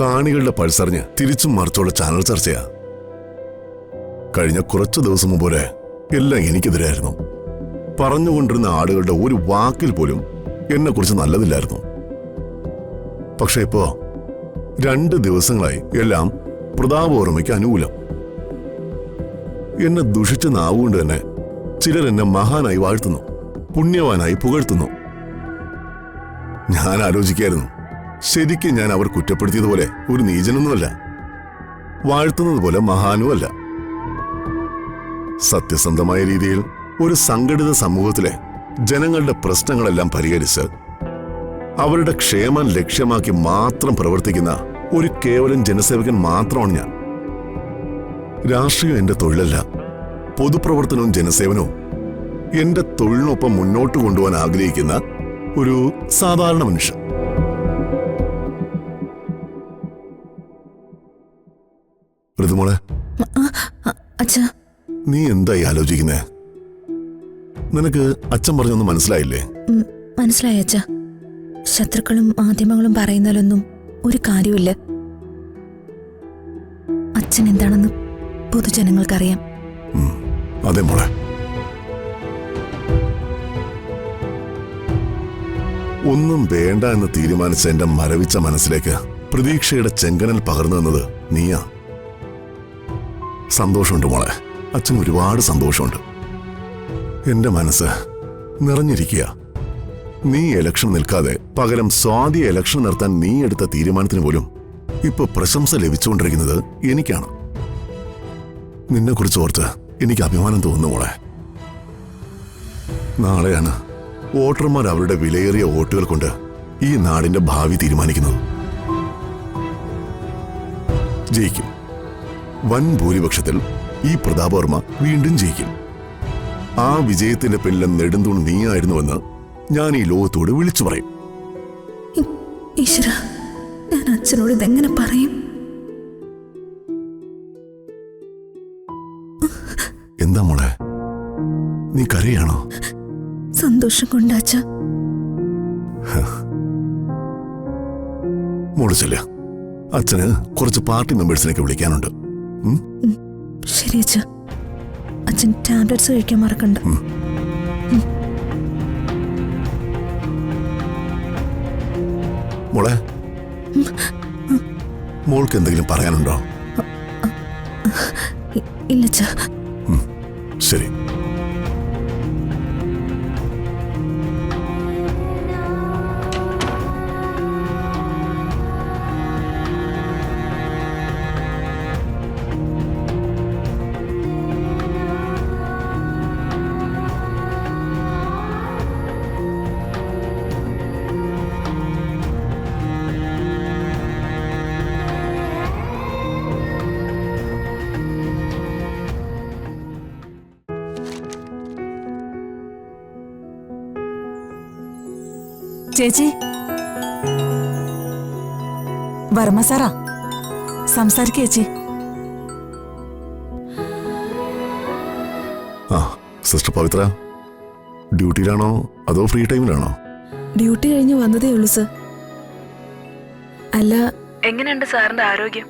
കാണികളുടെ പൾസറിഞ്ഞ് തിരിച്ചും മറിച്ചുള്ള ചാനൽ ചർച്ചയാ. കഴിഞ്ഞ കുറച്ചു ദിവസം മുമ്പ് വരെ എല്ലാം എനിക്കെതിരായിരുന്നു. പറഞ്ഞുകൊണ്ടിരുന്ന ആളുകളുടെ ഒരു വാക്കിൽ പോലും എന്നെ കുറിച്ച് നല്ലതില്ലായിരുന്നു. പക്ഷെ ഇപ്പോ 2 ദിവസങ്ങളായി എല്ലാം പ്രതാപവർമ്മയ്ക്ക് അനുകൂലം. എന്നെ ദുഷിച്ച നാവുകൊണ്ട് തന്നെ ചിലർ എന്നെ മഹാനായി വാഴ്ത്തുന്നു, പുണ്യവാനായി പുകഴ്ത്തുന്നു. ഞാൻ ആലോചിക്കായിരുന്നു, ശരിക്കും ഞാൻ അവർ കുറ്റപ്പെടുത്തിയതുപോലെ ഒരു നീചനൊന്നുമല്ല, വാഴ്ത്തുന്നത് പോലെ മഹാനുമല്ല. സത്യസന്ധമായ രീതിയിൽ ഒരു സംഘടിത സമൂഹത്തിലെ ജനങ്ങളുടെ പ്രശ്നങ്ങളെല്ലാം പരിഹരിച്ച് അവരുടെ ക്ഷേമം ലക്ഷ്യമാക്കി മാത്രം പ്രവർത്തിക്കുന്ന ഒരു കേവലം ജനസേവകൻ മാത്രമാണ് ഞാൻ. രാഷ്ട്രീയം എന്റെ തൊഴിലല്ല. പൊതുപ്രവർത്തനവും ജനസേവനവും എന്റെ തൊഴിലിനൊപ്പം മുന്നോട്ട് കൊണ്ടുപോകാൻ ആഗ്രഹിക്കുന്ന ഒരു സാധാരണ മനുഷ്യൻ. ഋതുമോളെ, നീ എന്തായി ആലോചിക്കുന്നേ? നിനക്ക് അച്ഛൻ പറഞ്ഞൊന്നും മനസ്സിലായില്ലേ? മനസ്സിലായി അച്ഛ. ശത്രുക്കളും മാധ്യമങ്ങളും പറയുന്നതിലൊന്നും ഒരു കാര്യമില്ല. അച്ഛൻ എന്താണെന്ന് പൊതുജനങ്ങൾക്കറിയാം. അതെ മോളെ. ഒന്നും വേണ്ട എന്ന് തീരുമാനിച്ച എന്റെ മരവിച്ച മനസ്സിലേക്ക് പ്രതീക്ഷയുടെ ചെങ്കനൽ പകർന്നു തന്നത് നീയാ. സന്തോഷമുണ്ട് മോളെ, അച്ഛന് ഒരുപാട് സന്തോഷമുണ്ട്. എന്റെ മനസ്സ് നിറഞ്ഞിരിക്കുക. നീ ഇലക്ഷൻ നിൽക്കാതെ പകരം സ്വാതി ഇലക്ഷൻ നിർത്താൻ നീ എടുത്ത തീരുമാനത്തിന് പോലും ഇപ്പൊ പ്രശംസ ലഭിച്ചുകൊണ്ടിരിക്കുന്നത് എനിക്കാണ്. നിന്നെക്കുറിച്ച് ഓർത്ത് എനിക്ക് അഭിമാനം തോന്നുന്നു മോളെ. നാളെയാണ് വോട്ടർമാർ അവരുടെ വിലയേറിയ വോട്ടുകൾ കൊണ്ട് ഈ നാടിന്റെ ഭാവി തീരുമാനിക്കുന്നത്. ജയിക്കും. വൻ ഭൂരിപക്ഷത്തിൽ ഈ പ്രതാപവർമ്മ വീണ്ടും ജയിക്കും. ആ വിജയത്തിന്റെ പിന്നിലെ നെടുന്തൂൺ നീയായിരുന്നുവെന്ന് ഞാൻ ഈ ലോകത്തോട് വിളിച്ചു പറയും. ഈശ്വര, ഞാൻ അച്ഛനോട് ഇതെങ്ങനെ പറയും? എന്താ മോളെ, നീ കരയാണോ? സന്തോഷം കൊണ്ട് അച്ഛ. മോള് ചെല്ല, അച്ഛന് കുറച്ച് പാർട്ടി മെമ്പേഴ്സിനൊക്കെ വിളിക്കാനുണ്ട്. ശരി അച്ഛ. അച്ഛൻ ടാബ്ലറ്റ്സ് കഴിക്കാൻ മറക്കണ്ട. മോളെ, മോൾക്ക് എന്തെങ്കിലും പറയാനുണ്ടോ? ഇല്ല അച്ഛ. ശരി. ചേച്ചി, വർമ്മ സാറാ സംസാരിക്കേച്ചി. ആ സിസ്റ്റർ പവിത്ര, ഡ്യൂട്ടിയിലാണോ അതോ ഫ്രീ ടൈമിലാണോ? ഡ്യൂട്ടി കഴിഞ്ഞ് വന്നതേ ഉള്ളൂ സർ. അല്ല, എങ്ങനെയുണ്ട് സാറിന്റെ ആരോഗ്യം?